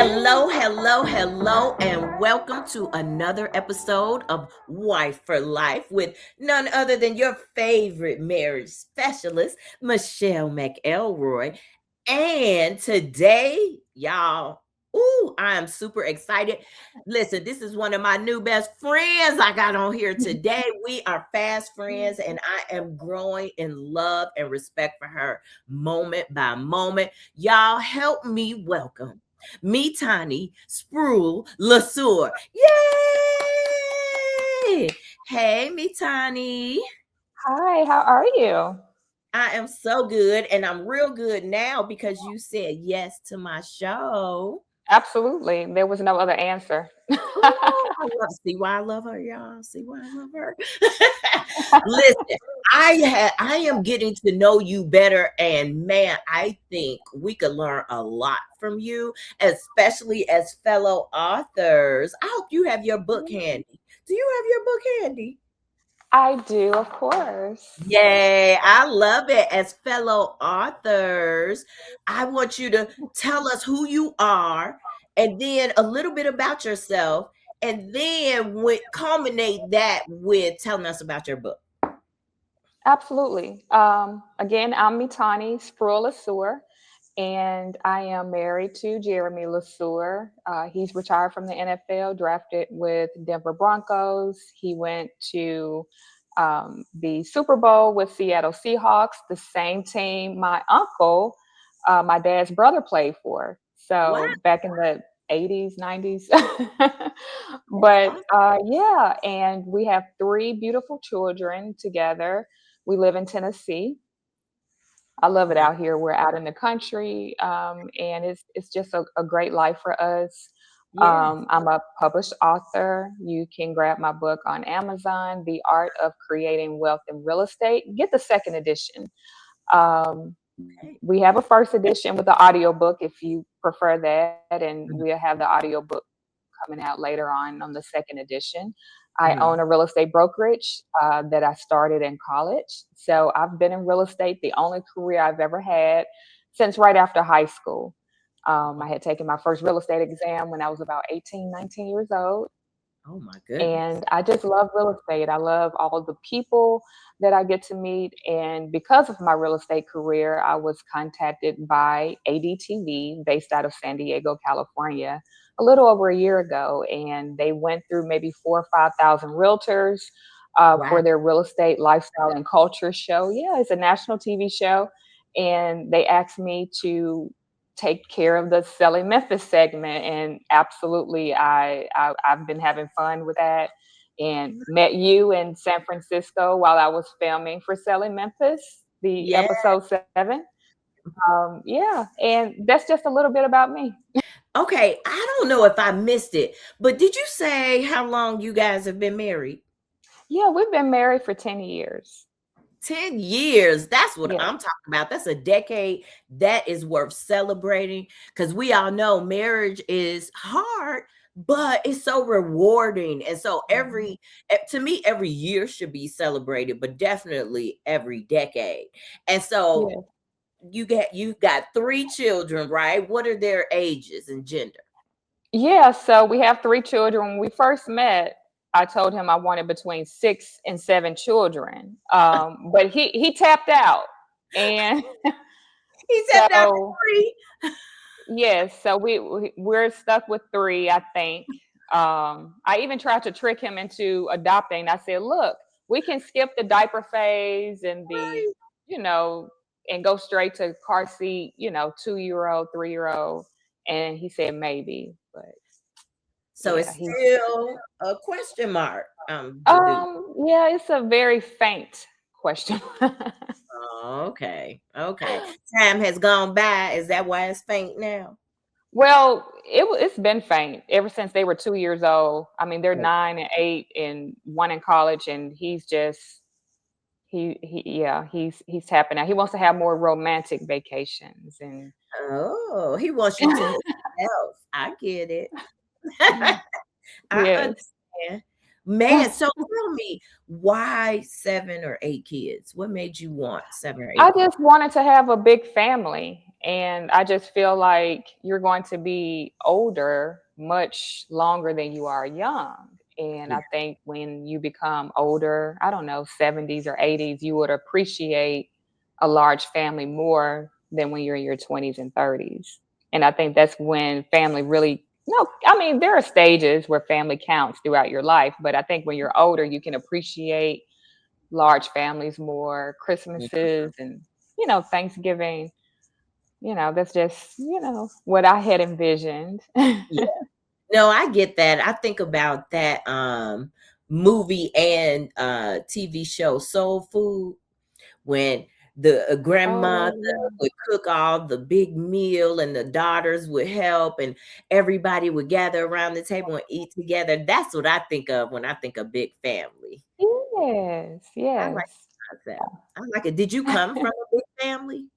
Hello, hello, hello, and welcome to another episode of Wife for Life with none other than your favorite marriage specialist, Michelle McElroy. And today, y'all, I am super excited. Listen, this is one of my new best friends I got on here today. We are fast friends, and I am growing in love and respect for her moment by moment. Y'all, help me welcome Mitanni Spruill-LeSueur. Yay! Hey, Mitanni. Hi, how are you? I am so good, and I'm real good now because you said yes to my show. Absolutely. There was no other answer. Oh, see why I love her, y'all. See why I love her. Listen, I am getting to know you better, and man, I think we could learn a lot from you, especially as fellow authors. I hope you have your book handy. Do you have your book handy? I do, of course. Yay, I love it. As fellow authors, I want you to tell us who you are and then a little bit about yourself, and then culminate that with telling us about your book. Absolutely. Again, I'm Mitanni Spruill-LeSueur, and I am married to Jeremy LeSueur. He's retired from the NFL, drafted with Denver Broncos. He went to the Super Bowl with Seattle Seahawks, the same team my uncle, my dad's brother, played for. Wow. So back in the 80s, 90s. But yeah, and we have three beautiful children together. We live in Tennessee. I love it out here. We're out in the country, and it's just a great life for us. Yes. I'm a published author. You can grab my book on Amazon, The Art of Creating Wealth in Real Estate. Get the second edition. Um, Okay. we have a first edition with the audiobook if you prefer that, and we'll have the audiobook coming out later on the second edition. I Mhm. own a real estate brokerage that I started in college. So I've been in real estate, the only career I've ever had since right after high school. I had taken my first real estate exam when I was about 18, 19 years old. Oh my goodness. And I just love real estate. I love all of the people that I get to meet. And because of my real estate career, I was contacted by ADTV, based out of San Diego, California, a little over a year ago. And they went through maybe 4 or 5 thousand realtors Wow. for their real estate lifestyle and culture show. Yeah, it's a national TV show. And they asked me to take care of the Selling Memphis segment, and absolutely, I've been having fun with that, and met you in San Francisco while I was filming for Selling Memphis, the Yeah. episode 7. Yeah, and that's just a little bit about me. Okay. I don't know if I missed it, but did you say how long you guys have been married? Yeah, we've been married for 10 years. 10 years. That's what Yes. I'm talking about. That's a decade that is worth celebrating because we all know marriage is hard, but it's so rewarding. And so Mhm. to me, every year should be celebrated, but definitely every decade. And so Yeah. you've got three children, right? What are their ages and gender? Yeah, so we have 3 children. When we first met, I told him I wanted between 6 and 7 children, but he tapped out, and He stepped out so to three. yes, so we're stuck with 3, I think. I even tried to trick him into adopting. I said, "Look, we can skip the diaper phase and Right. you know, and go straight to car seat, 2-year-old, 3-year-old." And he said maybe, but So yeah, it's he's still a question mark. Deduce. yeah, it's a very faint question. Oh, okay. Okay. Time has gone by. Is that why it's faint now? Well, it's been faint ever since they were 2 years old. I mean, they're Oh, 9 and 8 and 1 in college, and he's just yeah, he's tapping out. He wants to have more romantic vacations and oh, he wants you to himself. I get it. I yes. understand. Man, so tell me, why 7 or 8 kids? What made you want 7 or I 8 kids? just wanted to have a big family, And I just feel like you're going to be older much longer than you are young. And Yeah. I think when you become older, I don't know, 70s or 80s, you would appreciate a large family more than when you're in your 20s and 30s. And I think that's when family really, no, I mean, there are stages where family counts throughout your life, but I think when you're older, you can appreciate large families more, Christmases and, Thanksgiving. That's just, what I had envisioned. Yeah. No, I get that. I think about that movie and TV show Soul Food when the grandmother Oh, yeah. would cook all the big meal and the daughters would help and everybody would gather around the table and eat together. That's what I think of when I think of big family. Yes, I like yes. the concept. I like it. Did you come from a big family?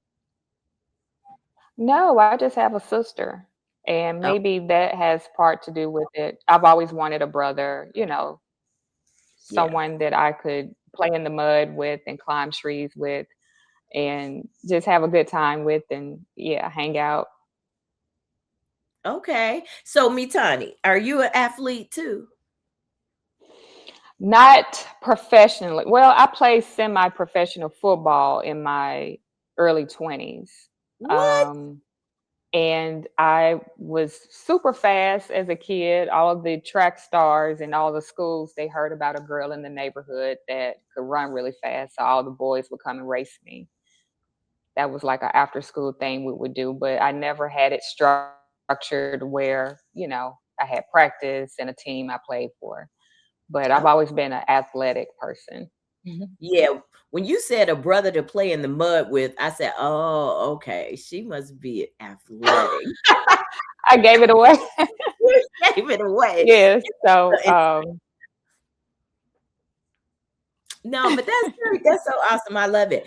No, I just have a sister, and Oh, maybe that has part to do with it. I've always wanted a brother, yeah. someone that I could play in the mud with and climb trees with and just have a good time with and, yeah, hang out. Okay. So, Mitani, are you an athlete too? Not professionally. Well, I played semi-professional football in my early 20s. What? Um, and I was super fast as a kid. All of the track stars and all the schools, they heard about a girl in the neighborhood that could run really fast. So all the boys would come and race me. That was like an after school thing we would do, but I never had it structured where, I had practice and a team I played for. But I've Oh, always been an athletic person. yeah. When you said a brother to play in the mud with, I said, "Oh, okay. She must be athletic." I gave it away. You gave it away. Yes. So, And no, but that's great. That's so awesome. I love it.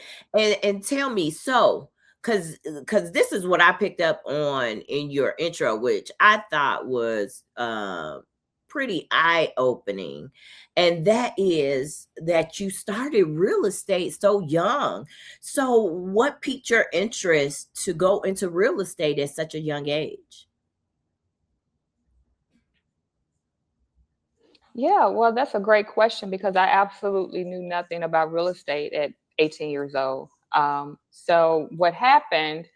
And tell me, so because this is what I picked up on in your intro, which I thought was pretty eye-opening. And that is that you started real estate so young. So what piqued your interest to go into real estate at such a young age? yeah, well, that's a great question because I absolutely knew nothing about real estate at 18 years old. So, what happened,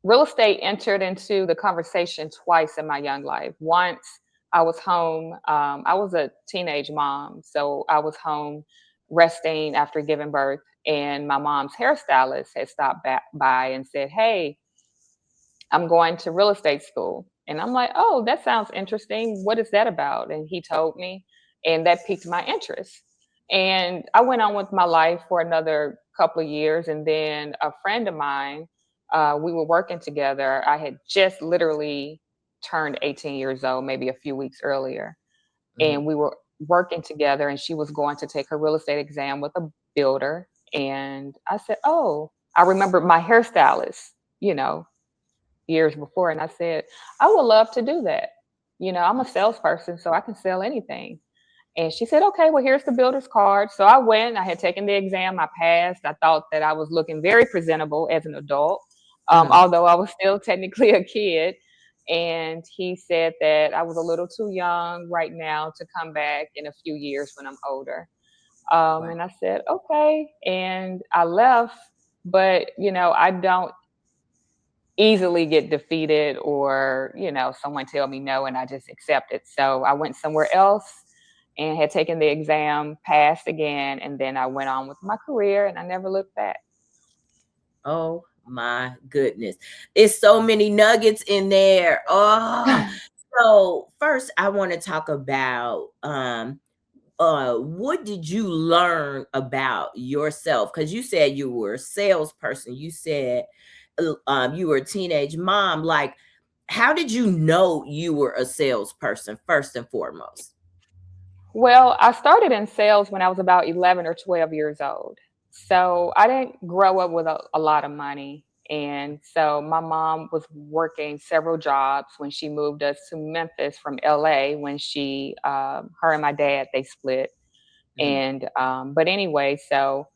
real estate entered into the conversation twice in my young life. Once I was home, I was a teenage mom. So, I was home resting after giving birth, and my mom's hairstylist had stopped by and said, "Hey, I'm going to real estate school." And I'm like, "Oh, that sounds interesting. What is that about?" And he told me, and that piqued my interest. And I went on with my life for another couple of years. And then a friend of mine, we were working together. I had just literally turned 18 years old, maybe a few weeks earlier. Mhm. And we were working together, and she was going to take her real estate exam with a builder. And I said, "Oh, I remember my hairstylist, you know, years before, and I said, I would love to do that. I'm a salesperson, so I can sell anything." And she said, "Okay, well, here's the builder's card." So I went, I had taken the exam, I passed. I thought that I was looking very presentable as an adult, Mhm. although I was still technically a kid. And he said that I was a little too young right now to come back in a few years when I'm older. Wow. And I said, "Okay." And I left, but I don't easily get defeated or someone tell me no and I just accept it. So I went somewhere else and had taken the exam, passed again, and then I went on with my career and I never looked back. Oh my goodness. It's so many nuggets in there. Oh, so first I want to talk about what did you learn about yourself? Because you said you were a salesperson. You said you were a teenage mom. Like, how did you know you were a salesperson first and foremost? Well, I started in sales when I was about 11 or 12 years old. So I didn't grow up with a lot of money. And so my mom was working several jobs when she moved us to Memphis from LA when her and my dad, they split. Mhm. But anyway, so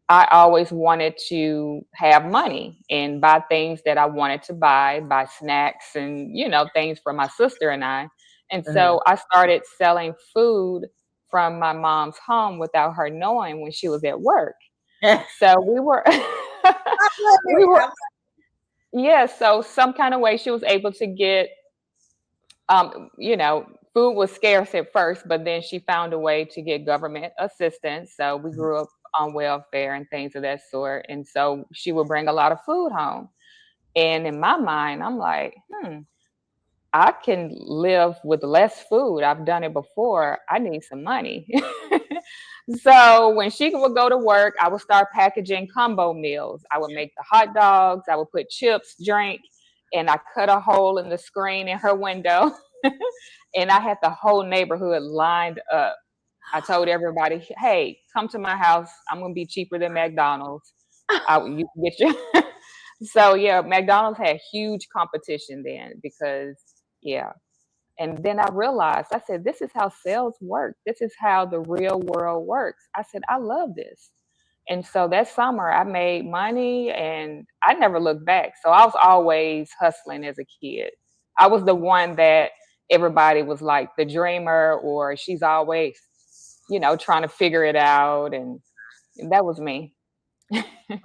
I always wanted to have money and buy things that I wanted to buy snacks and, things for my sister and I. And Uh-huh. so I started selling food from my mom's home without her knowing when she was at work. I So we were, love we it. were, yeah. So some kind of way she was able to get, food was scarce at first, but then she found a way to get government assistance. So we grew up on welfare and things of that sort. And so she would bring a lot of food home. And in my mind, I'm like, I can live with less food. I've done it before. I need some money. So when she would go to work, I would start packaging combo meals. I would make the hot dogs, I would put chips, drink, and I cut a hole in the screen in her window. And I had the whole neighborhood lined up. I told everybody, "Hey, come to my house. I'm gonna be cheaper than McDonald's. You can get your." So yeah, McDonald's had huge competition then because yeah. And then I realized, I said, "This is how sales work. This is how the real world works." I said, "I love this." And so that summer, I made money and I never looked back. So I was always hustling as a kid. I was the one that everybody was like the dreamer, or she's always, trying to figure it out. And that was me.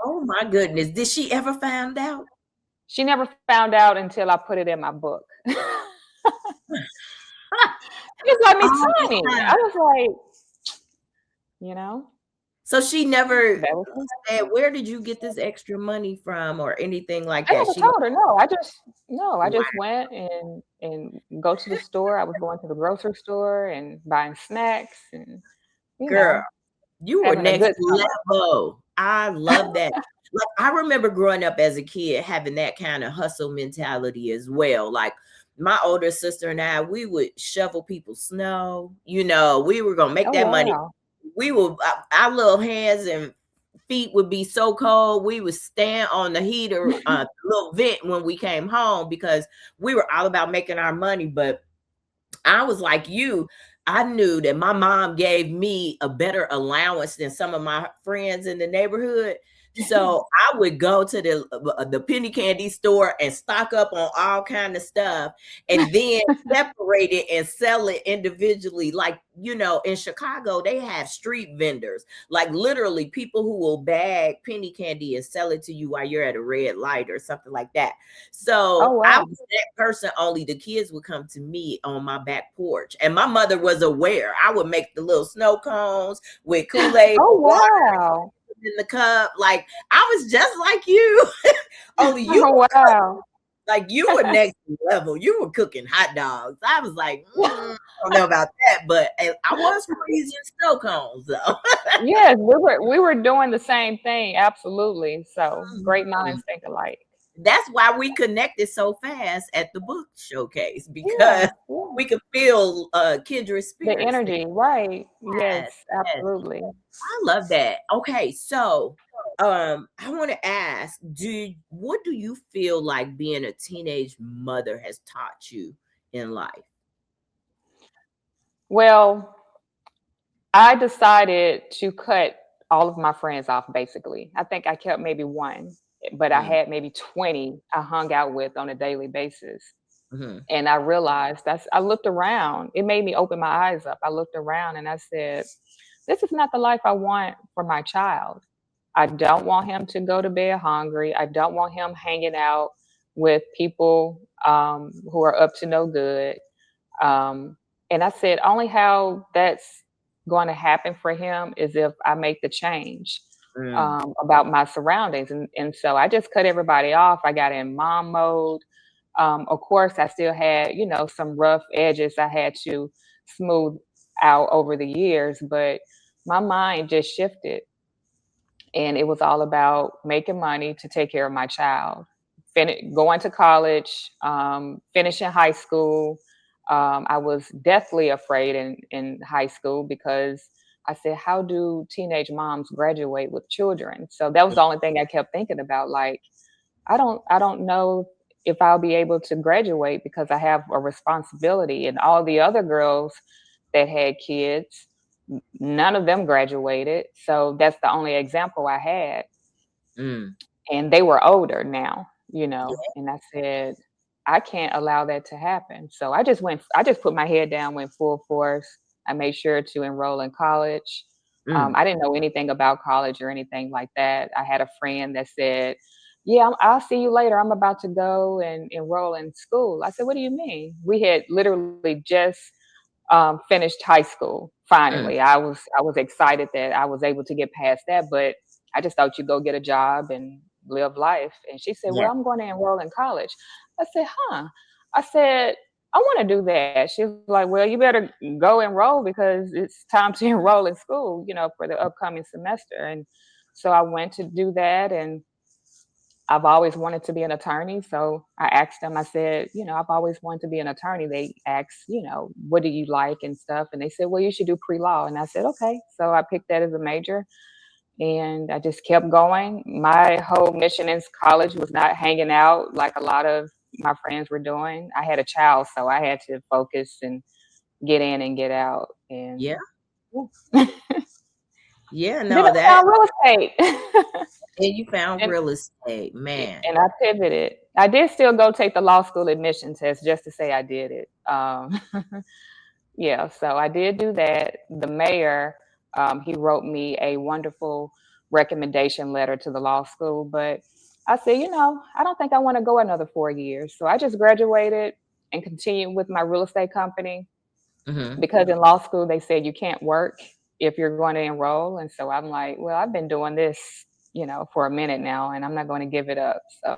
Oh my goodness. Did she ever find out? She never found out until I put it in my book. She was like, All this "Mitanni." time. I was like, you know, So she never that was said, "Where did you get this extra money from?" or anything like I that. never She never. told her, no. I Wow, just went and go to the store. I was going to the grocery store and buying snacks and, you girl, know, you were having a next good summer. level. I love that. Like I remember growing up as a kid having that kind of hustle mentality as well. Like my older sister and I, we would shovel people's snow. We were gonna make Oh that money. wow. We would our little hands and feet would be so cold. We would stand on the heater, little vent when we came home because we were all about making our money. But I was like you. I knew that my mom gave me a better allowance than some of my friends in the neighborhood. So I would go to the penny candy store and stock up on all kind of stuff and then separate it and sell it individually. Like, in Chicago, they have street vendors, like literally people who will bag penny candy and sell it to you while you're at a red light or something like that. Oh So I wow. was that person, only the kids would come to me on my back porch. And my mother was aware. I would make the little snow cones with Kool-Aid Oh or water wow. in the cup. Like I was just like you. Only you Oh were wow. like you were next level. You were cooking hot dogs. I was like, I don't know about that, but I was freezing snow cones though. Yes, we were doing the same thing, absolutely. So great minds think alike. That's why we connected so fast at the book showcase because Yeah, yeah. we could feel kindred The spirits there. energy, right. Yes, Yes, yes. absolutely. I love that. Okay, so I want to ask, what do you feel like being a teenage mother has taught you in life? Well, I decided to cut all of my friends off basically. I think I kept maybe one, but I Mm, had maybe 20 I hung out with on a daily basis. mhm, And I realized I looked around. It made me open my eyes up. I looked around and I said, this is not the life I want for my child. I don't want him to go to bed hungry. I don't want him hanging out with people who are up to no good. Um, and I said, only how that's going to happen for him is if I make the change mm, about my surroundings. And so I just cut everybody off. I got in mom mode. Of course, I still had, some rough edges I had to smooth out over the years, but my mind just shifted. And it was all about making money to take care of my child, going to college, finishing high school. I was deathly afraid in high school because I said, how do teenage moms graduate with children? So that was the only thing I kept thinking about. Like, I don't know if I'll be able to graduate because I have a responsibility. And all the other girls that had kids, None of them graduated. So that's the only example I had. Mm. And they were older now, Yeah. and I said, I can't allow that to happen. So I just put my head down, went full force. I made sure to enroll in college. Mm. I didn't know anything about college or anything like that. I had a friend that said, "Yeah, I'll see you later. I'm about to go and enroll in school." I said, "What do you mean?" We had literally just finished high school. Mm. Finally, I was excited that I was able to get past that, but I just thought you go get a job and live life. And she said, Yeah. "Well, I'm going to enroll in college." I said, "Huh?" I said, "I want to do that." She was like, "Well, you better go enroll because it's time to enroll in school, for the upcoming semester." And so I went to do that, and I've always wanted to be an attorney. So I asked them, I said, "I've always wanted to be an attorney." They asked, "What do you like and stuff?" And they said, "Well, you should do pre law." And I said, "Okay." So I picked that as a major, and I just kept going. My whole mission in college was not hanging out like a lot of my friends were doing. I had a child, so I had to focus and get in and get out. And Yeah. yeah. Yeah. Then No, I that, found real estate. and you found and real estate, man. and I pivoted. I did still go take the law school admission test just to say I did it. Yeah, so I did do that. The mayor, he wrote me a wonderful recommendation letter to the law school, but I said, I don't think I want to go another 4 years. So I just graduated and continued with my real estate company Hmm. because in law school they said you can't work if you're going to enroll. And so I'm like, well, I've been doing this, for a minute now, and I'm not going to give it up. So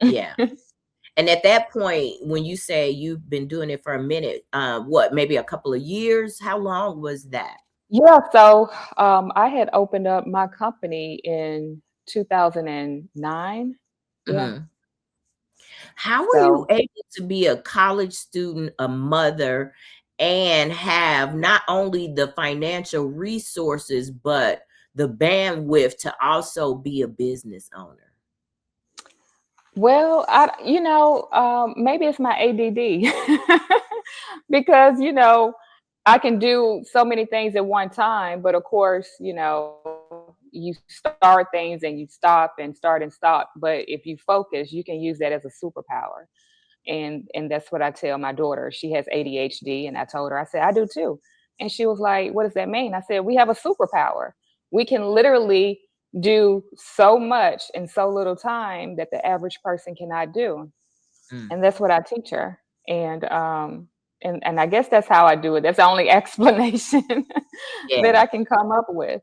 Yeah. And at that point, when you say you've been doing it for a minute, what, maybe a couple of years? How long was that? yeah, so I had opened up my company in 2009. Yeah. Hmm. How were you So, able to be a college student, a mother, and have not only the financial resources, but the bandwidth to also be a business owner? well, maybe it's my ADD because, I can do so many things at one time, but of course, you start things and you stop and stop. But if you focus, you can use that as a superpower. And that's what I tell my daughter. She has ADHD, and I told her, I said, I do too. And she was like, what does that mean? I said, we have a superpower. We can literally do so much in so little time that the average person cannot do. Mm. And that's what I teach her. And I guess that's how I do it. That's the only explanation that Yeah. I can come up with.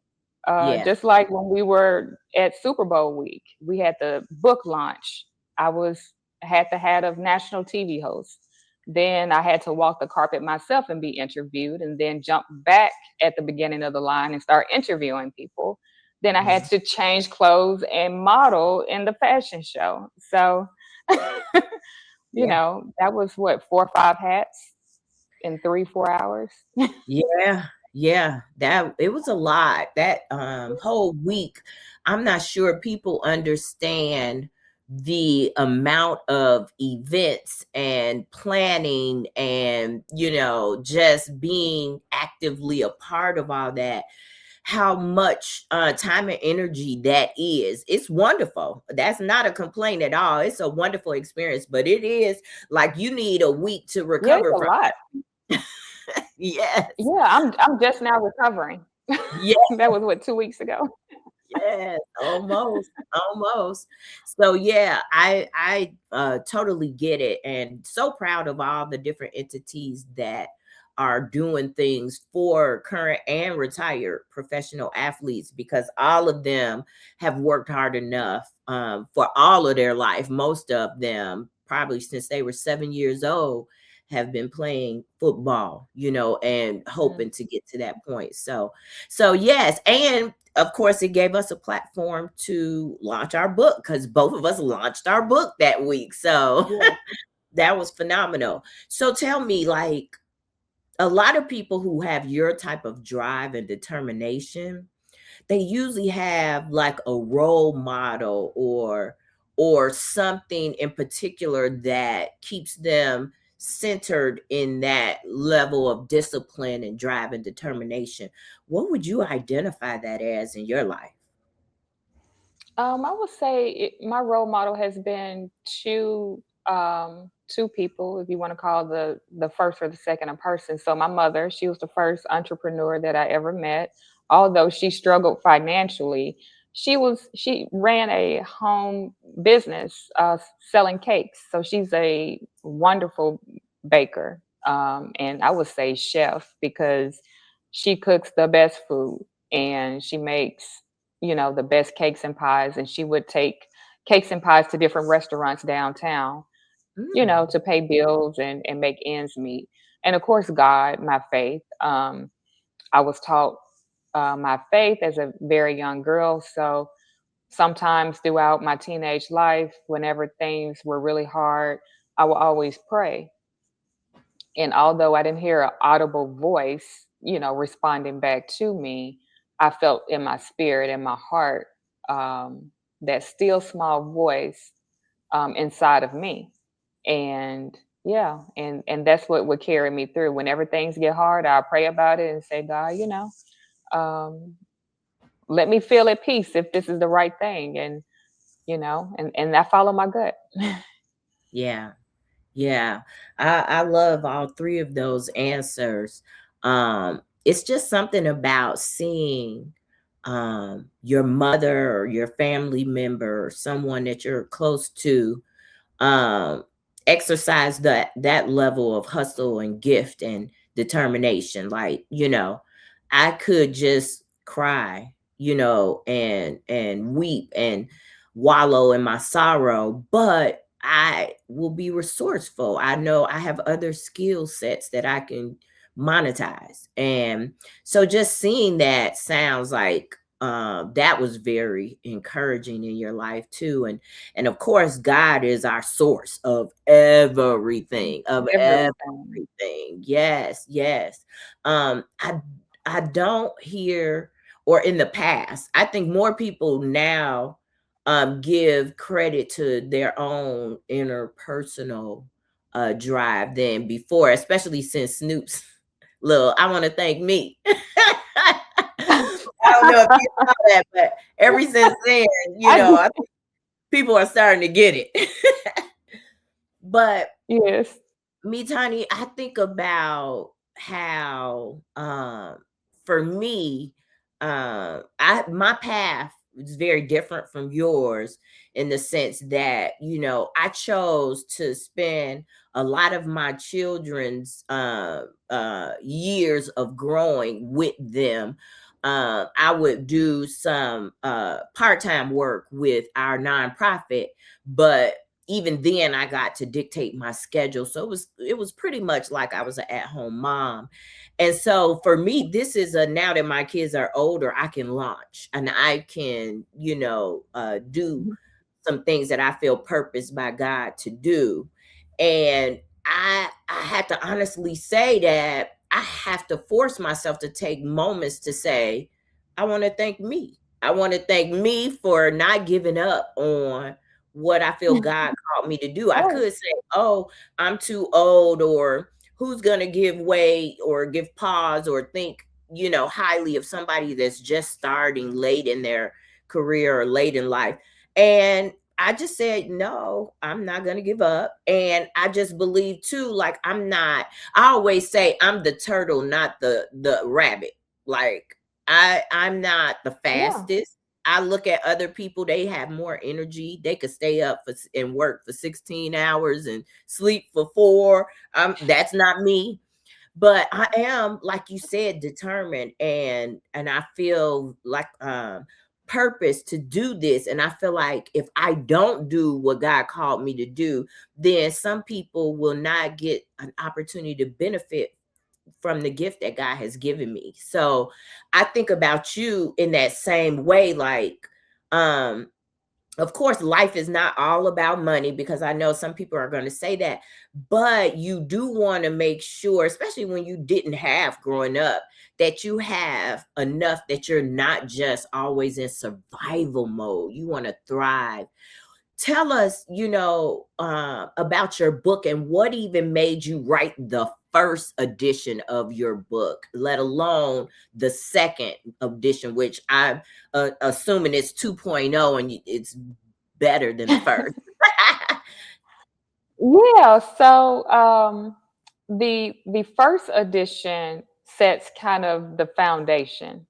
Yeah. Just like when we were at Super Bowl week, we had the book launch. I was had the hat of national TV host. Then I had to walk the carpet myself and be interviewed, and then jump back at the beginning of the line and start interviewing people. Then I had Mhm. to change clothes and model in the fashion show. So Yeah. that was what, 4 or 5 hats in 3 4 hours. Yeah, yeah, that it was a lot. That whole week, I'm not sure people understand the amount of events and planning and, just being actively a part of all that. How much time and energy that is. It's wonderful. That's not a complaint at all. It's a wonderful experience, but it is like you need a week to Yeah, it's recover a from. lot. Yes. Yeah, I'm just now recovering. Yeah. That was what, 2 weeks ago. Yes, almost, almost. So yeah, I totally get it, and so proud of all the different entities that are doing things for current and retired professional athletes, because all of them have worked hard enough for all of their life. Most of them probably since they were 7 years old have been playing football, and Mm, hoping to get to that point. So yes, and of course it gave us a platform to launch our book because both of us launched our book that week. So yeah. that was phenomenal. So tell me, like, a lot of people who have your type of drive and determination, they usually have like a role model or something in particular that keeps them centered in that level of discipline and drive and determination, what would you identify that as in your life? I would say my role model has been two people, if you want to call the first or the second a person. So my mother, she was the first entrepreneur that I ever met. Although she struggled financially, she ran a home business selling cakes. So she's a wonderful baker, and I would say chef, because she cooks the best food and she makes, the best cakes and pies. And she would take cakes and pies to different restaurants downtown, Mm, to pay bills and make ends meet. And of course, God, my faith. I was taught my faith as a very young girl. So sometimes throughout my teenage life, whenever things were really hard, I would always pray. And although I didn't hear an audible voice, responding back to me, I felt in my spirit, in my heart, that still small voice inside of me. And yeah, and that's what would carry me through. Whenever things get hard, I'll pray about it and say, God, um, let me feel at peace if this is the right thing. And I follow my gut. yeah. Yeah, I love all three of those answers. It's just something about seeing your mother or your family member or someone that you're close to um exercise that level of hustle and gift and determination. Like, I could just cry, and weep and wallow in my sorrow, but I will be resourceful. I know I have other skill sets that I can monetize. And so just seeing that sounds like that was very encouraging in your life too. And of course, God is our source of everything, of Everything. everything. Yes, yes. I don't hear, or in the past, I think more people now give credit to their own interpersonal drive than before, especially since Snoop's little "I want to thank me." I don't know if you saw that, but ever since then, I did. I think people are starting to get it. But Yes. me, Tiny, I think about how for me, I my path is very different from yours in the sense that, I chose to spend a lot of my children's years of growing with them. I would do some part-time work with our nonprofit, but even then I got to dictate my schedule. So it was pretty much like I was an at-home mom. And so for me, this is a now that my kids are older, I can launch and I can, do some things that I feel purposed by God to do. And I had to honestly say that I have to force myself to take moments to say, I want to thank me. I want to thank me for not giving up on what I feel God called me to do. I Right. could say, oh, I'm too old, or who's going to give way or give pause or think, highly of somebody that's just starting late in their career or late in life. And I just said, no, I'm not going to give up. And I just believe too, like I always say I'm the turtle, not the rabbit. Like I'm not the Yeah. fastest. I look at other people, they have more energy. They could stay up and work for 16 hours and sleep for 4. That's not me, but I am, like you said, determined, and I feel like purpose to do this. And I feel like if I don't do what God called me to do, then some people will not get an opportunity to benefit from the gift that God has given me. So I think about you in that same way, like um of course, life is not all about money, because I know some people are going to say that, but you do want to make sure, especially when you didn't have growing up, that you have enough that you're not just always in survival mode. You want to thrive tell us, about your book and what even made you write the first edition of your book, let alone the second edition, which I'm assuming it's 2.0 and it's better than the first. Yeah, so the first edition sets kind of the foundation.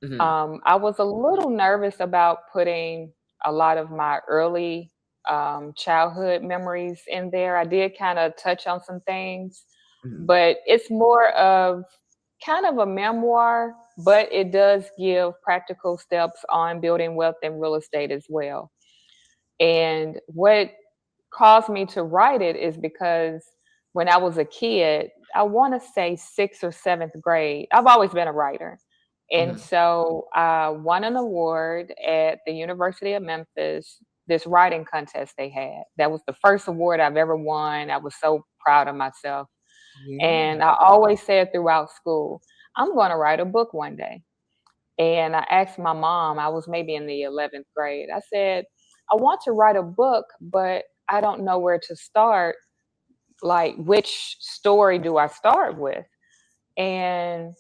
Hmm. I was a little nervous about putting a lot of my early childhood memories in there. I did kind of touch on some things, Hmm. but it's more of kind of a memoir, but it does give practical steps on building wealth and real estate as well. And what caused me to write it is because when I was a kid, I want to say sixth or seventh grade, I've always been a writer. And Hmm. so I won an award at the University of Memphis, this writing contest they had. That was the first award I've ever won. I was so proud of myself. Yeah. And I always said throughout school, I'm going to write a book one day. And I asked my mom, I was maybe in the 11th grade. I said, I want to write a book, but I don't know where to start. Like, which story do I start with? And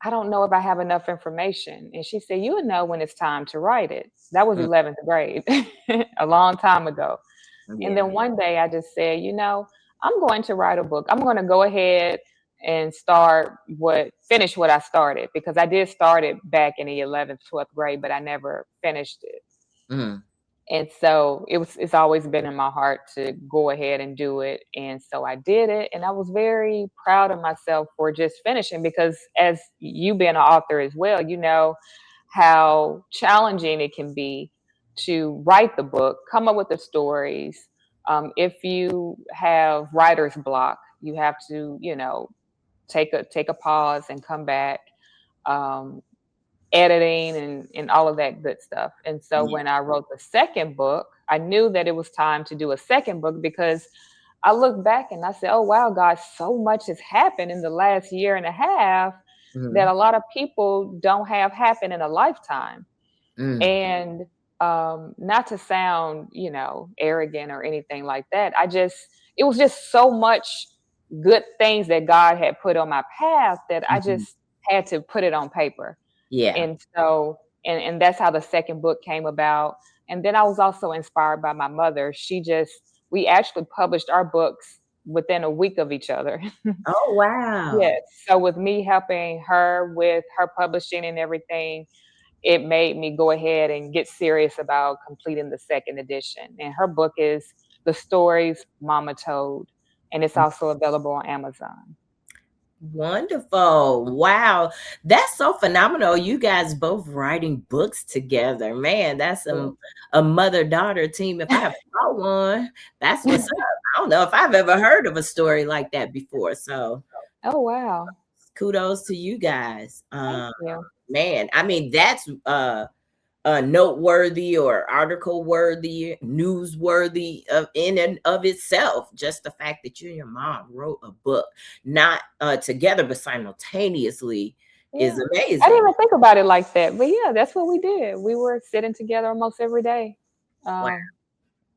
I don't know if I have enough information. And she said, you would know when it's time to write it. That was Mm. 11th grade, a long time ago. And Yeah. then one day I just said, I'm going to write a book. I'm going to go ahead and finish what I started, because I did start it back in the 11th, 12th grade, but I never finished it. Mm. And so it's always been in my heart to go ahead and do it. And so I did it. And I was very proud of myself for just finishing, because as you being an author as well, you know how challenging it can be to write the book, come up with the stories. If you have writer's block, you have to, take a pause and come back. Um, Editing and all of that good stuff. And so Yeah. when I wrote the second book, I knew that it was time to do a second book, because I look back and I said, oh, wow, God, so much has happened in the last year and a half that Hmm. a lot of people don't have happen in a lifetime. Mm. And not to sound, arrogant or anything like that. It was just so much good things that God had put on my path that I Hmm. just had to put it on paper. Yeah. And so, and that's how the second book came about. And then I was also inspired by my mother. We actually published our books within a week of each other. Oh, wow. Yes. So with me helping her with her publishing and everything, it made me go ahead and get serious about completing the second edition. And her book is The Stories Mama Told, and it's also available on Amazon. Wonderful. Wow. That's so phenomenal. You guys both writing books together. Man, that's a mother-daughter team. If I have saw one, that's what's up. I don't know if I've ever heard of a story like that before. So Oh, wow. kudos to you guys. Thank you. Man, I mean, that's noteworthy or article worthy, newsworthy of in and of itself. Just the fact that you and your mom wrote a book, not together but simultaneously, is Yeah. I didn't amazing. even think about it like that. But yeah, that's what we did. We were sitting together almost every day. Wow.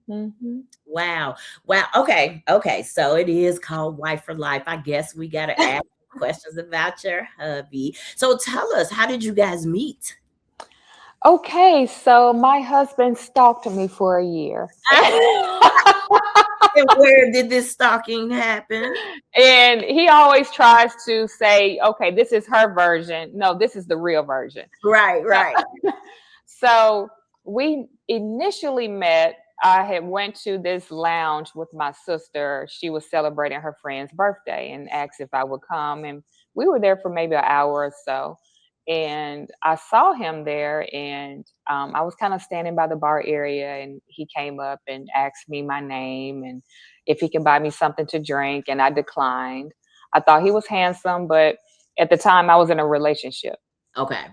Um, mhm. Wow. Wow. Okay. Okay. So it is called Wife for Life. I guess we gotta ask questions about your hubby. So tell us, how did you guys meet? Okay, so my husband stalked me for a year. And where did this stalking happen? And he always tries to say, okay, this is her version. No, this is the real version. Right, right. So we initially met. I had went to this lounge with my sister. She was celebrating her friend's birthday and asked if I would come. And we were there for maybe an hour or so. And I saw him there, and I was kind of standing by the bar area, and he came up and asked me my name and if he can buy me something to drink, and I declined. I thought he was handsome, but at the time I was in a relationship. Okay.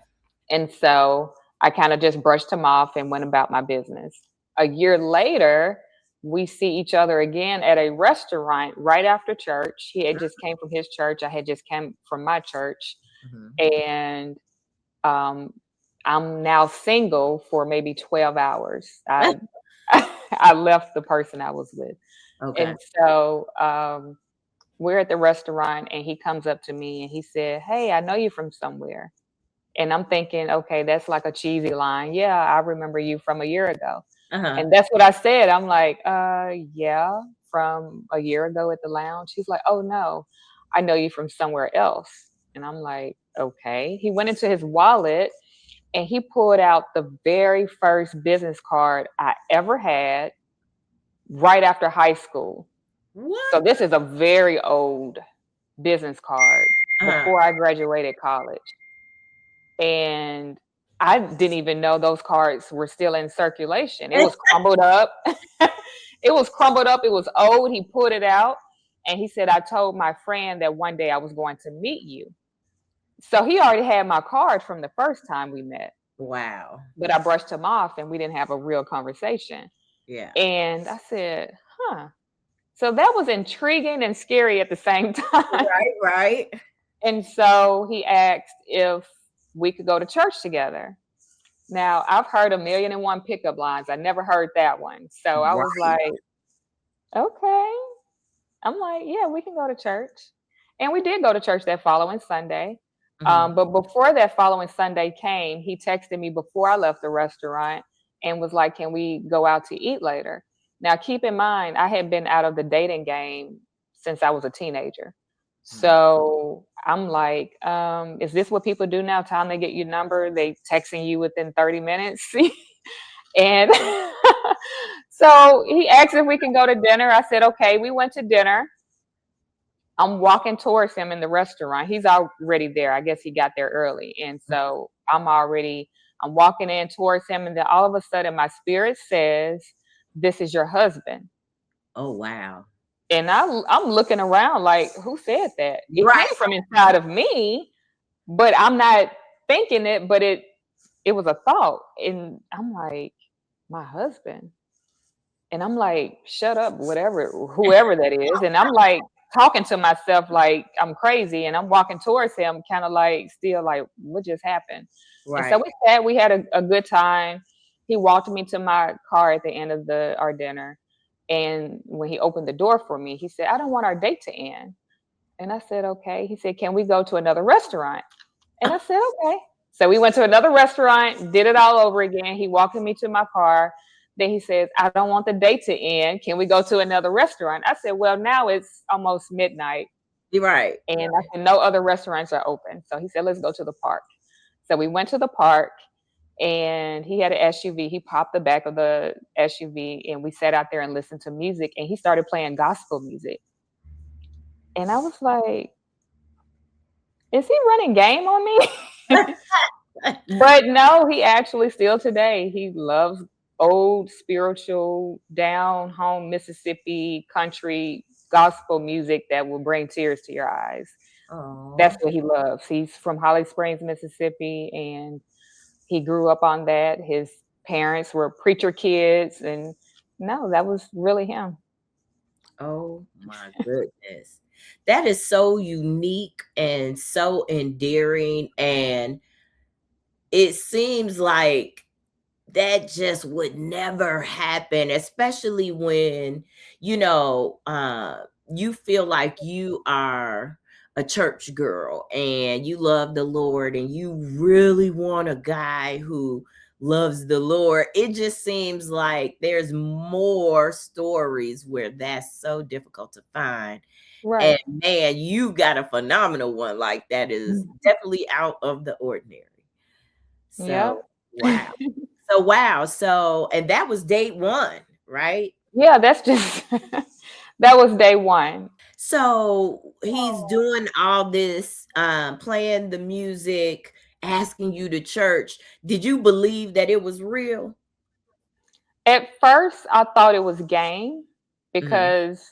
And so I kind of just brushed him off and went about my business. A year later, we see each other again at a restaurant right after church. He had just came from his church. I had just came from my church. Mhm. And um, I'm now single for maybe 12 hours. I left the person I was with. Okay. And so we're at the restaurant and he comes up to me and he said, "Hey, I know you from somewhere." And I'm thinking, okay, that's like a cheesy line. Yeah, I remember you from a year ago. Uh-huh. And that's what I said. I'm like, yeah, from a year ago at the lounge. He's like, "Oh no, I know you from somewhere else." And I'm like, okay. He went into his wallet and he pulled out the very first business card I ever had right after high school. So What? this is a very old business card Uh-huh. before I graduated college. And I didn't even know those cards were still in circulation. It was crumbled up. It was crumbled up. It was old. He pulled it out and he said, "I told my friend that one day I was going to meet you." So he already had my card from the first time we met, Wow. but I brushed him off and we didn't have a real conversation. Yeah. And I said, huh. So that was intriguing and scary at the same time. Right, right. And so he asked if we could go to church together. Now, I've heard a million and one pickup lines. I never heard that one. So I was Right. like, okay. I'm like, yeah, we can go to church. And we did go to church that following Sunday. Hmm. But before that following Sunday came, he texted me before I left the restaurant and was like, "Can we go out to eat later?" Now, keep in mind, I had been out of the dating game since I was a teenager. So I'm like, is this what people do now? Time they get your number, they texting you within 30 minutes. And so he asked if we can go to dinner. I said, okay. We went to dinner. I'm walking towards him in the restaurant. He's already there. I guess he got there early. And so I'm walking in towards him. And then all of a sudden, my spirit says, "This is your husband." Oh, wow. And I'm looking around like, who said that? It came Right. from inside of me, but I'm not thinking it, but it was a thought. And I'm like, my husband. And I'm like, shut up, whatever, whoever that is. And I'm like talking to myself like I'm crazy. And I'm walking towards him, kind of like still like, what just happened? And so Right. we sat, we had a good time. He walked me to my car at the end of our dinner. And when he opened the door for me, he said, "I don't want our date to end." And I said, okay. He said, "Can we go to another restaurant?" And I said, okay. So we went to another restaurant, did it all over again. He walked me to my car. Then he says, "I don't want the date to end. Can we go to another restaurant?" I said, "Well, now it's almost midnight." You're right. And I said, "No other restaurants are open." So he said, "Let's go to the park." So we went to the park and he had an SUV. He popped the back of the SUV and we sat out there and listened to music and he started playing gospel music. And I was like, is he running game on me? But no, he actually still today, he loves old spiritual, down home Mississippi country gospel music that will bring tears to your eyes. That's Oh. what he loves. He's from Holly Springs, Mississippi, and he grew up on that. His parents were preacher kids, and no, that was really him. Oh my goodness. That is so unique and so endearing. And it seems like that just would never happen, especially when, you know, you feel like you are a church girl and you love the Lord and you really want a guy who loves the Lord. It just seems like there's more stories where that's so difficult to find. And Right. man, you got a phenomenal one. Like that is Mm. definitely out of the ordinary. Yep. So, wow. So, wow. So, and that was date one, right? Yeah, that's just that was day one. So he's doing all this, playing the music, asking you to church. Did you believe that it was real? At first, I thought it was game Mhm. because,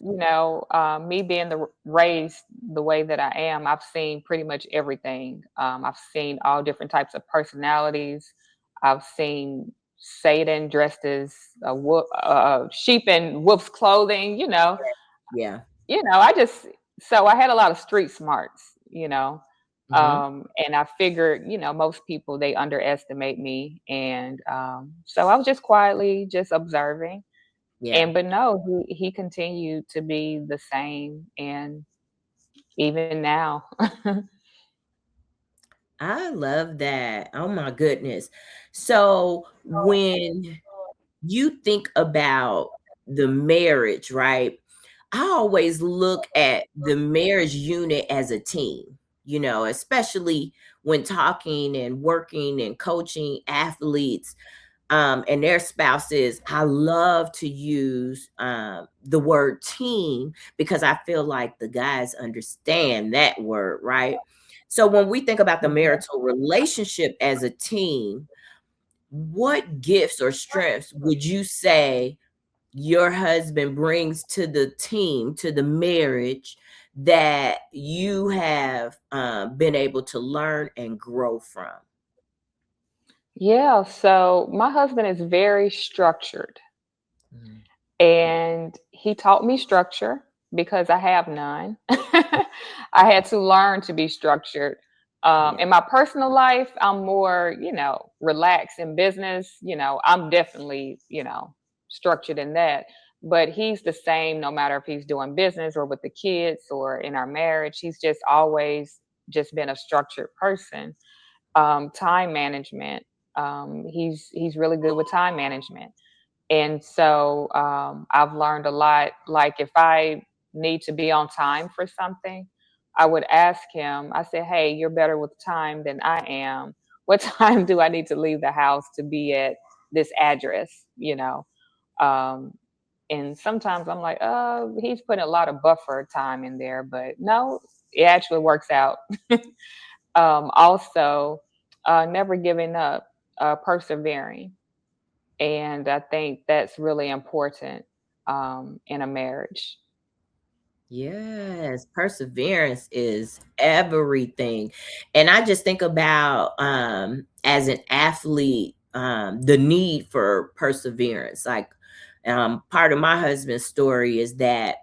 me being raised the way that I am, I've seen pretty much everything. I've seen all different types of personalities. I've seen Satan dressed as sheep in wolf's clothing. Yeah. I just so I had a lot of street smarts. Mhm. And I figured, most people they underestimate me, and so I was just quietly just observing. Yeah. And but no, he continued to be the same, and even now. I love that. Oh my goodness. So when you think about the marriage, right? I always look at the marriage unit as a team, especially when talking and working and coaching athletes and their spouses. I love to use the word team because I feel like the guys understand that word, right? So when we think about the Mhm. marital relationship as a team, what gifts or strengths would you say your husband brings to the team, to the marriage, that you have been able to learn and grow from? Yeah, so my husband is very structured, Mm. and he taught me structure because I have none. I had to learn to be structured. Yeah. In my personal life, I'm more, relaxed. In business, I'm definitely, structured in that. But he's the same no matter if he's doing business or with the kids or in our marriage. He's just always just been a structured person. Time management. He's really good with time management, and so I've learned a lot. Like if I need to be on time for something, I would ask him. I said, "Hey, you're better with time than I am. What time do I need to leave the house to be at this address?" Um, and sometimes I'm like, he's putting a lot of buffer time in there, but no, it actually works out. Also, never giving up, persevering. And I think that's really important in a marriage. Yes, perseverance is everything. And I just think about as an athlete, the need for perseverance. Like part of my husband's story is that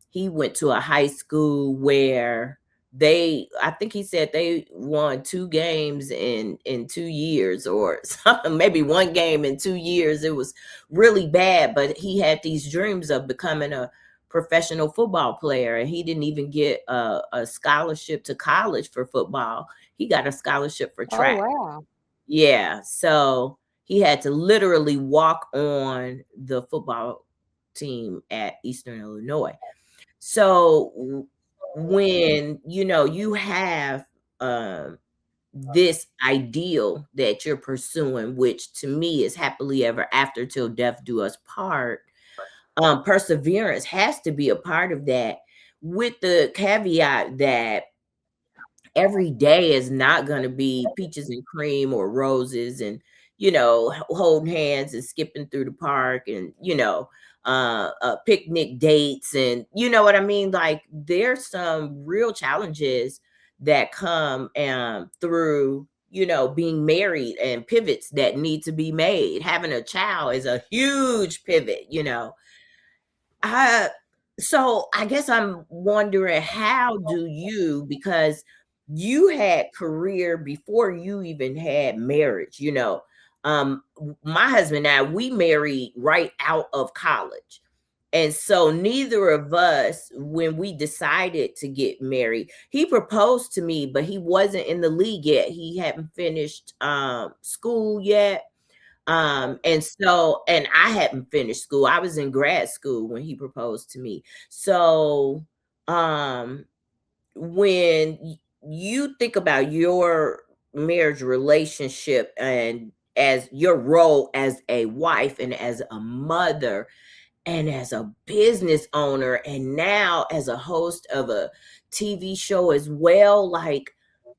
he went to a high school where I think he said they won 2 games in 2 years or something, maybe one game in 2 years. It was really bad, but he had these dreams of becoming a professional football player, and he didn't even get a scholarship to college for football. He got a scholarship for Oh, track. wow. Yeah, so he had to literally walk on the football team at Eastern Illinois. So when you have um this ideal that you're pursuing, which to me is happily ever after till death do us part, perseverance has to be a part of that, with the caveat that every day is not going to be peaches and cream or roses and holding hands and skipping through the park and picnic dates, and you know what I mean. Like there's some real challenges that come through being married, and pivots that need to be made. Having a child is a huge pivot. I So I guess I'm wondering, how do you, because you had career before you even had marriage. My husband and I, we married right out of college. And so neither of us, when we decided to get married, he proposed to me, but he wasn't in the league yet. He hadn't finished school yet. And I hadn't finished school. I was in grad school when he proposed to me. So, um, when you think about your marriage relationship and as your role as a wife and as a mother and as a business owner and now as a host of a TV show as well, like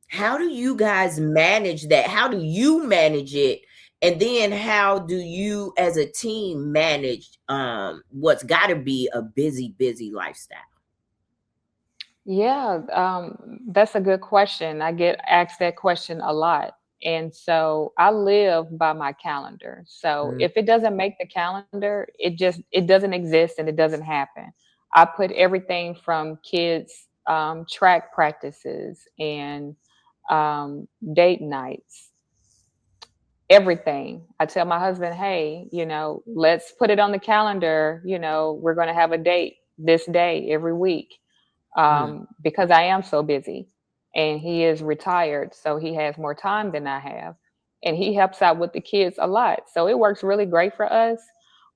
how do you guys manage that? How do you manage it? And then how do you as a team manage what's got to be a busy, busy lifestyle? Yeah, that's a good question. I get asked that question a lot. And so I live by my calendar. So Mm. if it doesn't make the calendar, it doesn't exist and it doesn't happen. I put everything from kids track practices and date nights everything. I tell my husband, hey, let's put it on the calendar. We're going to have a date this day every week, Mm. because I am so busy. And he is retired, so he has more time than I have. And he helps out with the kids a lot. So it works really great for us.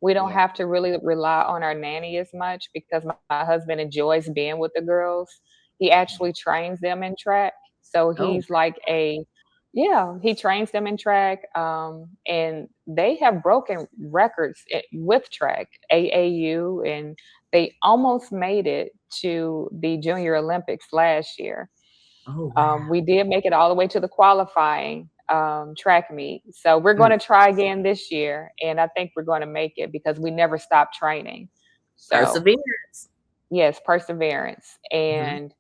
We don't Yeah. have to really rely on our nanny as much because my husband enjoys being with the girls. He actually trains them in track. So Oh, he's like yeah, he trains them in track. And they have broken records with track, AAU, and they almost made it to the Junior Olympics last year. oh wow. We did make it all the way to the qualifying track meet. So we're going Mm. to try again this year. And I think we're going to make it because we never stopped training. So, Perseverance. yes, perseverance. Mhm.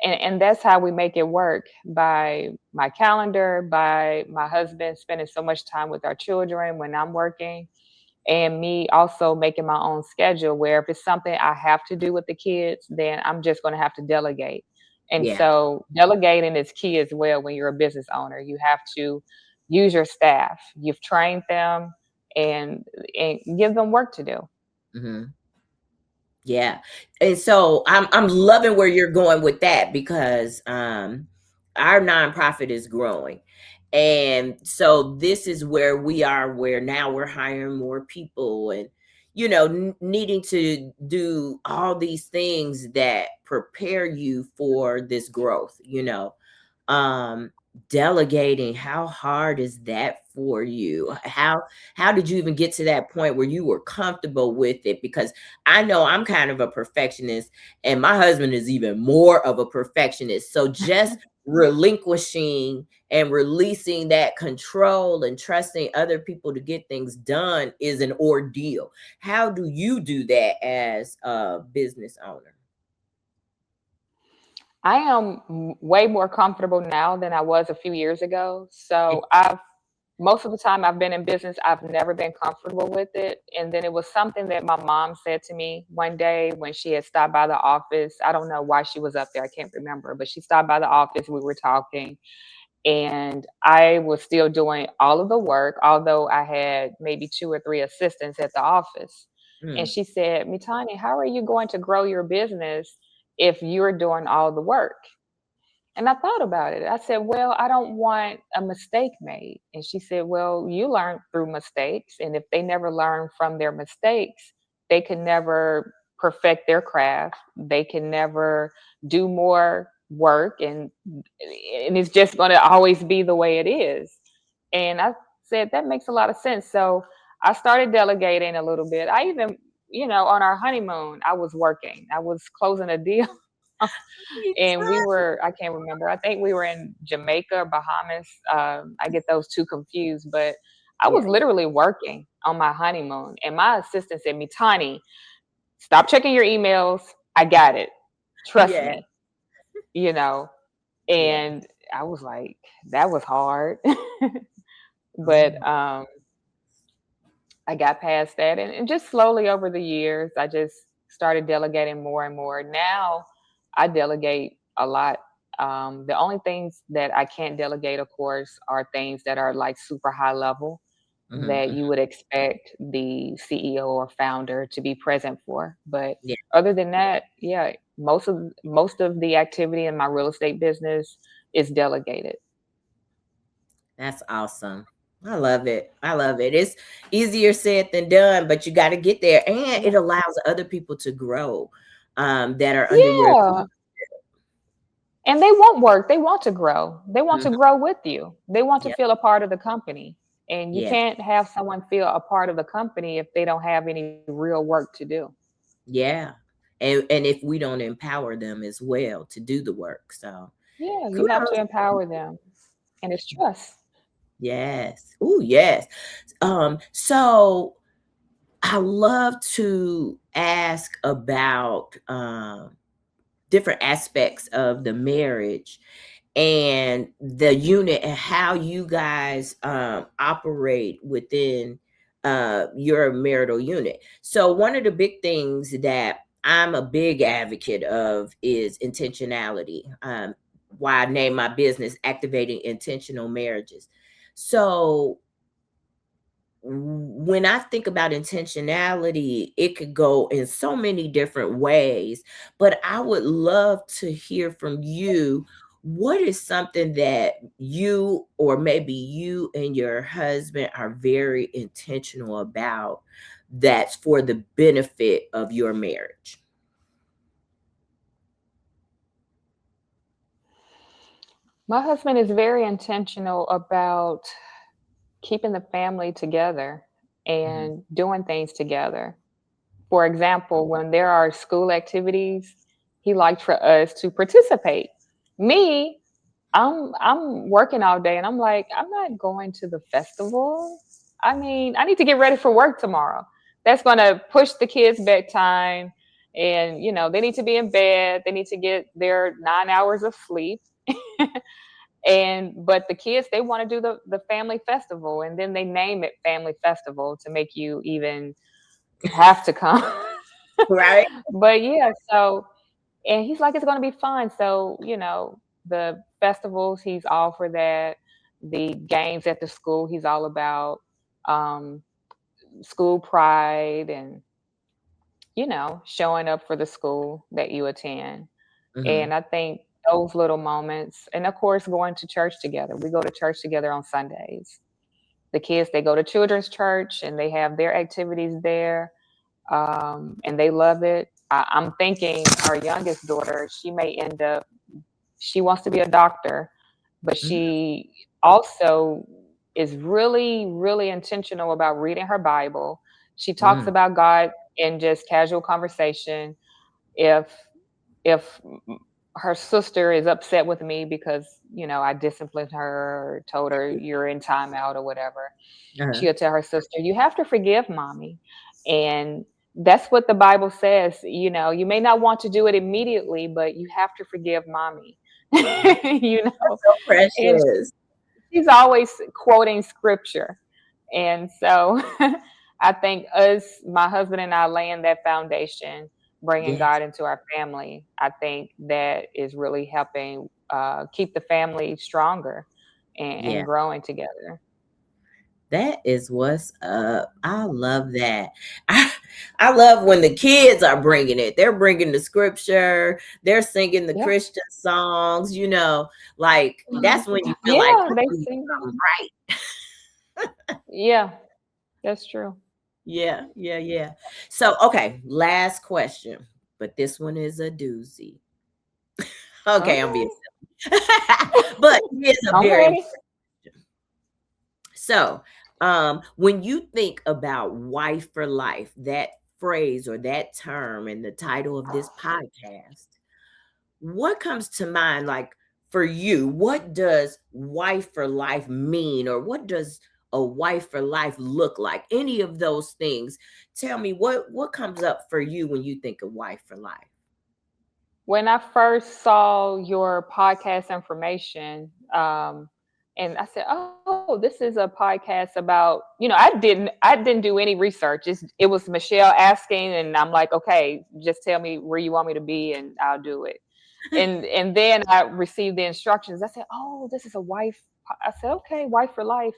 And that's how we make it work, by my calendar, by my husband spending so much time with our children when I'm working, and me also making my own schedule, where if it's something I have to do with the kids, then I'm just going to have to delegate. And Yeah. so delegating is key as well when you're a business owner. You have to use your staff. You've trained them, and give them work to do. Mhm. Yeah. And so I'm loving where you're going with that because our nonprofit is growing. And so this is where we are, where now we're hiring more people and needing to do all these things that prepare you for this growth, um delegating. How hard is that for you? How did you even get to that point where you were comfortable with it? Because I know I'm kind of a perfectionist, and my husband is even more of a perfectionist. So just relinquishing and releasing that control and trusting other people to get things done is an ordeal. How do you do that as a business owner? I am way more comfortable now than I was a few years ago. So most of the time I've been in business, I've never been comfortable with it. And then it was something that my mom said to me one day when she had stopped by the office. I don't know why she was up there. I can't remember, but she stopped by the office. We were talking, and I was still doing all of the work, although I had maybe two or three assistants at the office. And Mm, she said, Mitani, how are you going to grow your business if you're doing all the work? And I thought about it. I said, well, I don't want a mistake made. And she said, well, you learn through mistakes. And if they never learn from their mistakes, they can never perfect their craft. They can never do more work. And it's just going to always be the way it is. And I said, that makes a lot of sense. So I started delegating a little bit. I even, on our honeymoon, I was working, I was closing a deal. And we were, I can't remember, I think we were in Jamaica or Bahamas. I get those two confused, but I yeah. was literally working on my honeymoon. And my assistant said, Mitani, stop checking your emails. I got it. Trust Yeah. me, you know. Yeah. And I was like, that was hard. But Oh. I got past that. And just slowly over the years, I just started delegating more and more. Now I delegate a lot. The only things that I can't delegate, of course, are things that are like super high level Mhm, that mhm. you would expect the CEO or founder to be present for. But Yeah, other than that, yeah, most of the activity in my real estate business is delegated. that's awesome. I love it. I love it. It's easier said than done, but you got to get there, and Yeah. it allows other people to grow that are under your Yeah. And they want work. They want to grow. They want Mhm. to grow with you. They want to Yep. feel a part of the company. And you Yeah. can't have someone feel a part of the company if they don't have any real work to do. Yeah. And if we don't empower them as well to do the work. So Yeah, you have to kudos. empower them. And it's trust. Yes. Oh, yes. So I love to ask about different aspects of the marriage and the unit and how you guys operate within your marital unit. So one of the big things that I'm a big advocate of is intentionality. Why I name my business Activating Intentional Marriages. So when I think about intentionality, it could go in so many different ways, but I would love to hear from you. What is something that you, or maybe you and your husband, are very intentional about that's for the benefit of your marriage? My husband is very intentional about keeping the family together Mhm. and doing things together. For example, when there are school activities, he liked for us to participate. Me, I'm working all day and I'm like, I'm not going to the festival. I mean, I need to get ready for work tomorrow. That's going to push the kids' bedtime, and they need to be in bed. They need to get their 9 hours of sleep. And but the kids, they want to do the family festival, and then they name it family festival to make you even have to come. Right? But yeah, so and he's like, it's going to be fun. So, the festivals, he's all for that. The games at the school, he's all about um, school pride and, showing up for the school that you attend. Mhm. And I think those little moments, and of course, going to church together. We go to church together on Sundays. The kids, they go to children's church and they have their activities there, and they love it. I'm thinking our youngest daughter, she may end up, she wants to be a doctor, but Mhm. she also is really, really intentional about reading her Bible. She talks Mm. about God in just casual conversation. If if her sister is upset with me because I disciplined her or told her you're in timeout or whatever, Uh-huh. she'll tell her sister, "You have to forgive mommy." And that's what the Bible says. You may not want to do it immediately, but you have to forgive mommy. Mhm. you know, So and precious. she's always quoting scripture. And so I think my husband and I, laying that foundation, bringing Yes. God into our family, I think that is really helping keep the family stronger Yeah. and growing together. That is what's up. I love that. I, I love when the kids are bringing it. They're bringing the scripture. They're singing the Yep. Christian songs. Like that's when you feel like Yeah, they I'm doing sing that. something right. Yeah, that's true. Yeah, yeah, yeah. So, okay, last question, but this one is a doozy. Okay, I'm being Okay. silly, but it is a I'm very ready. important. So, when you think about wife for life, that phrase or that term and the title of this podcast, what comes to mind? Like for you, what does wife for life mean, or what does a wife for life look like? Any of those things. Tell me what comes up for you when you think of wife for life. When I first saw your podcast information, and I said, "Oh, this is a podcast about," I didn't do any research. It was Michelle asking, and I'm like, "Okay, just tell me where you want me to be, and I'll do it." And then I received the instructions. I said, "Oh, this is a wife." I said, "Okay, wife for life."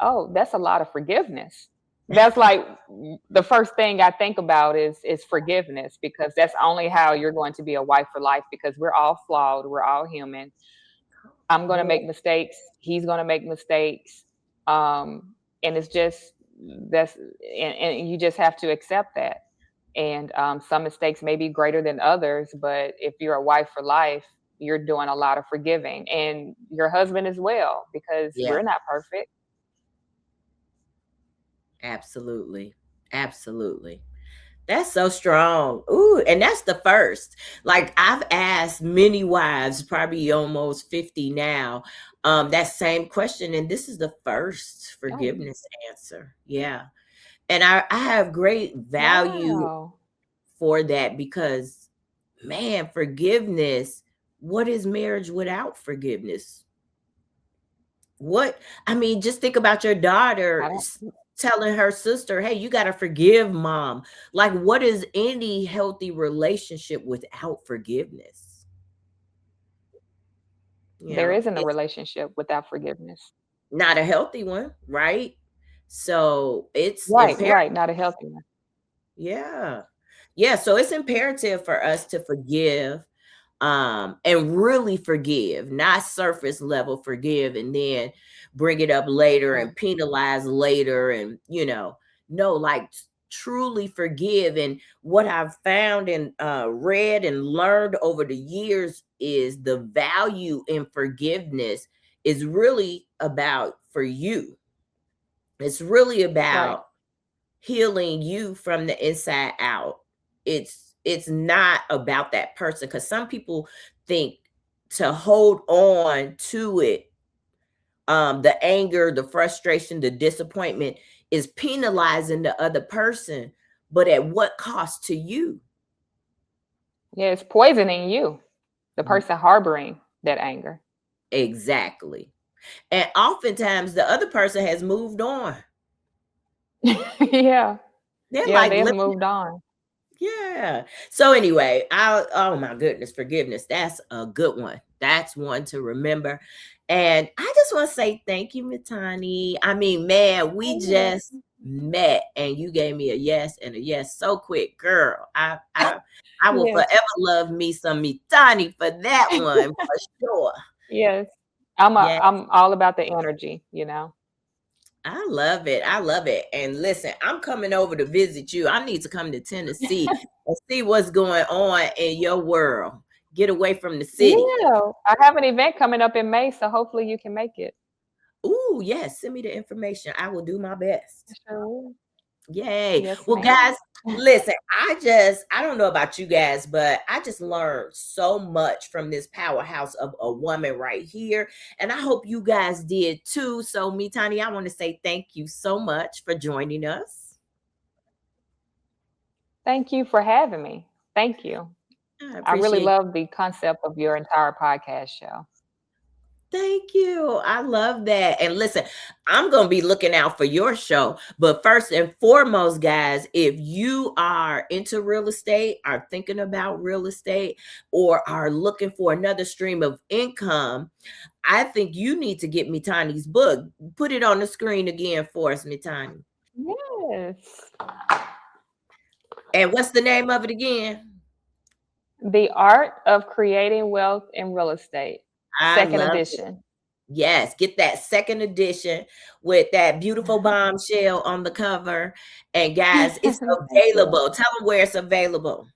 Oh, that's a lot of forgiveness. That's like the first thing I think about is forgiveness, because that's only how you're going to be a wife for life, because we're all flawed, we're all human. I'm going to Yeah, make mistakes, he's going to make mistakes. And it's just that's and you just have to accept that. And some mistakes may be greater than others, but if you're a wife for life, you're doing a lot of forgiving, and your husband as well, because yeah, we're not perfect. absolutely, absolutely. That's so strong. Ooh, and that's the first. Like I've asked many wives, probably almost 50 now, that same question. And this is the first Oh, forgiveness answer. Yeah. And I have great value wow. for that because man, forgiveness, what is marriage without forgiveness? What I mean, just think about your daughter I don't. telling her sister, "Hey, you got to forgive mom." Like, what is any healthy relationship without forgiveness? There isn't a It's relationship without forgiveness. not a healthy one, right? So it's Right, imperative. right, not a healthy one. Yeah. Yeah. So it's imperative for us to forgive, and really forgive, not surface level forgive and then bring it up later Right, and penalize later. And, no, like truly forgive. And what I've found and read and learned over the years is the value in forgiveness is really about for you. It's really right. about healing you from the inside out. It's not about that person, because some people think to hold on to it, the anger, the frustration, the disappointment is penalizing the other person, but at what cost to you? Yeah, it's poisoning you, the person harboring that anger. Exactly. And oftentimes the other person has moved on. Yeah, They're yeah, like, they've moved on. yeah. So anyway, oh my goodness, forgiveness. That's a good one. That's one to remember. And I just want to say thank you, Mitanni. I mean, man, we Oh, you're just welcome. met and you gave me a yes and a yes so quick, girl. I will Yes, forever love me some Mitanni for that one for sure. yes. Yeah. I'm all about the energy, you know? I love it. I love it. And listen, I'm coming over to visit you. I need to come to Tennessee and see what's going on in your world. Get away from the city. Yeah, I have an event coming up in May, so hopefully you can make it. Ooh, yes. Send me the information. I will do my best. Sure will. Yay. Yes, Well, ma'am. guys, listen, I don't know about you guys, but I just learned so much from this powerhouse of a woman right here. And I hope you guys did too. So, me, Tanya, I want to say thank you so much for joining us. Thank you for having me. Thank you. I I really appreciate. love the concept of your entire podcast show. Thank you. I love that. And listen, I'm going to be looking out for your show. But first and foremost, guys, if you are into real estate, are thinking about real estate, or are looking for another stream of income, I think you need to get Mitanni's book. Put it on the screen again for us, Mitanni. Yes. And what's the name of it again? The Art of Creating Wealth in Real Estate, I second love it. edition. Yes, get that second edition with that beautiful bombshell on the cover. And guys, it's Thank you. available. Tell them where it's available.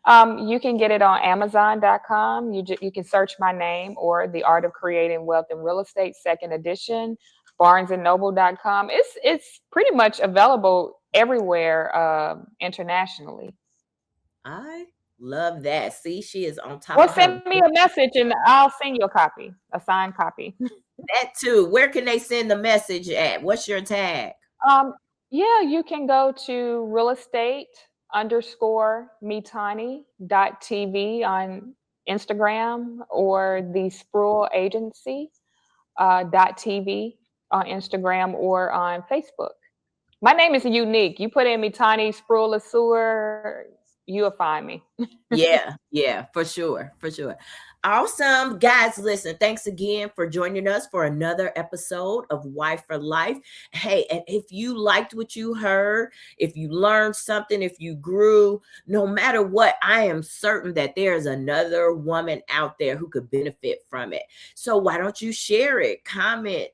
You can get it on Amazon.com. You can search my name or The Art of Creating Wealth in Real Estate, second edition. BarnesandNoble.com. It's pretty much available everywhere internationally. I love that. See, she is on top Or of her. send me a message and I'll send you a copy, a signed copy. That too. Where can they send the message at? What's your tag? Um, yeah, you can go to real estate underscore Mitanni.tv on Instagram or the Spruill Agency .tv on Instagram or on Facebook. My name is unique. You put in Mitanni Spruill-LeSueur, you'll find me. Yeah, yeah, for sure, for sure. Awesome. Guys, listen, thanks again for joining us for another episode of Wife for Life. Hey, and if you liked what you heard, if you learned something, if you grew, no matter what, I am certain that there's another woman out there who could benefit from it. So why don't you share it, comment,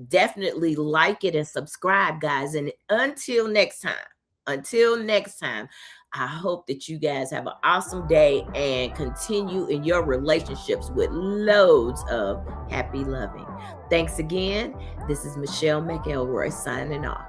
definitely like it and subscribe, guys. And until next time, I hope that you guys have an awesome day and continue in your relationships with loads of happy loving. Thanks again. This is Michelle McElroy signing off.